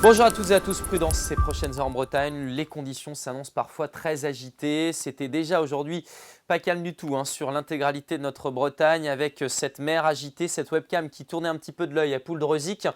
Bonjour à toutes et à tous, prudence ces prochaines heures en Bretagne, les conditions s'annoncent parfois très agitées. C'était déjà aujourd'hui pas calme du tout sur l'intégralité de notre Bretagne avec cette mer agitée, cette webcam qui tournait un petit peu de l'œil à Pouldreuzic.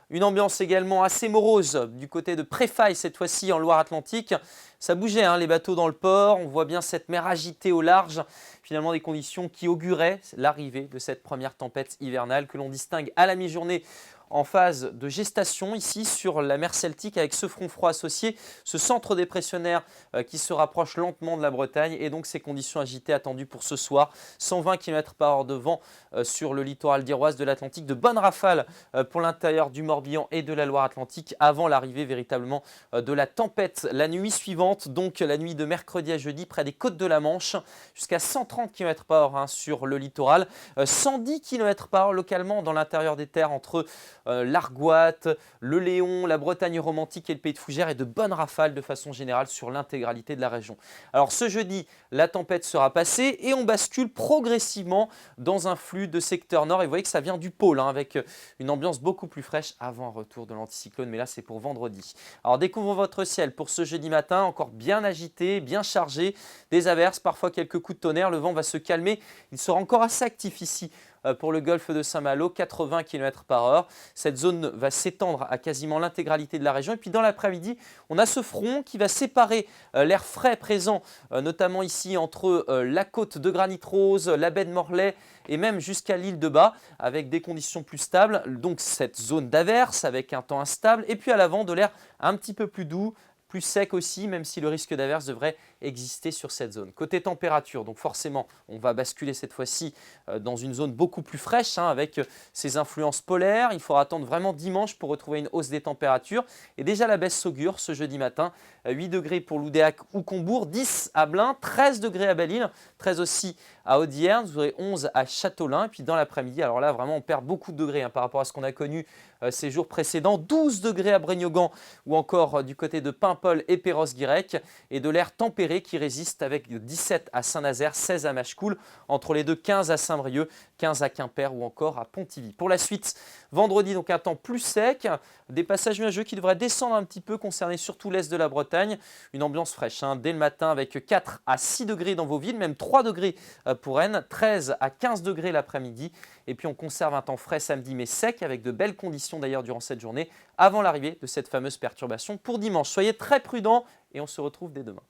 Une ambiance également assez morose du côté de Préfaille cette fois-ci en Loire-Atlantique. Ça bougeait les bateaux dans le port, on voit bien cette mer agitée au large. Finalement des conditions qui auguraient l'arrivée de cette première tempête hivernale que l'on distingue à la mi-journée en phase de gestation ici sur la mer Celtique avec ce front froid associé, ce centre dépressionnaire qui se rapproche lentement de la Bretagne et donc ces conditions agitées attendues pour ce soir. 120 km/h de vent sur le littoral d'Iroise de l'Atlantique, de bonnes rafales pour l'intérieur du Morbihan et de la Loire-Atlantique avant l'arrivée véritablement de la tempête la nuit suivante, donc la nuit de mercredi à jeudi près des côtes de la Manche, jusqu'à 130 km/h sur le littoral, 110 km/h localement dans l'intérieur des terres entre l'Argoate, le Léon, la Bretagne romantique et le Pays de Fougères et de bonnes rafales de façon générale sur l'intégralité de la région. Alors ce jeudi, la tempête sera passée et on bascule progressivement dans un flux de secteur nord et vous voyez que ça vient du pôle avec une ambiance beaucoup plus fraîche avant un retour de l'anticyclone, mais là c'est pour vendredi. Alors découvrons votre ciel pour ce jeudi matin, encore bien agité, bien chargé, des averses, parfois quelques coups de tonnerre, le vent va se calmer, il sera encore assez actif ici pour le golfe de Saint-Malo, 80 km/h. Cette zone va s'étendre à quasiment l'intégralité de la région. Et puis dans l'après-midi, on a ce front qui va séparer l'air frais présent, notamment ici entre la côte de Granit Rose, la baie de Morlaix et même jusqu'à l'île de Bas, avec des conditions plus stables. Donc cette zone d'averse avec un temps instable. Et puis à l'avant, de l'air un petit peu plus doux, plus sec aussi, même si le risque d'averse devrait exister sur cette zone. Côté température, donc forcément, on va basculer cette fois-ci dans une zone beaucoup plus fraîche avec ses influences polaires. Il faudra attendre vraiment dimanche pour retrouver une hausse des températures. Et déjà la baisse s'augure ce jeudi matin, 8 degrés pour Loudéac ou Combourg, 10 à Blain, 13 degrés à Belle-Île, 13 aussi à Audierne, vous aurez 11 à Châteaulin. Et puis dans l'après-midi, alors là vraiment on perd beaucoup de degrés par rapport à ce qu'on a connu ces jours précédents, 12 degrés à Brégnogan ou encore du côté de Paimpol et Perros-Guirec et de l'air tempéré qui résiste avec 17 à Saint-Nazaire, 16 à Machecoul, entre les deux 15 à Saint-Brieuc, 15 à Quimper ou encore à Pontivy. Pour la suite, vendredi donc un temps plus sec, des passages nuageux qui devraient descendre un petit peu, concerner surtout l'est de la Bretagne, une ambiance fraîche dès le matin avec 4 à 6 degrés dans vos villes, même 3 degrés pour Rennes, 13 à 15 degrés l'après-midi et puis on conserve un temps frais samedi mais sec avec de belles conditions d'ailleurs durant cette journée avant l'arrivée de cette fameuse perturbation pour dimanche. Soyez très prudents et on se retrouve dès demain.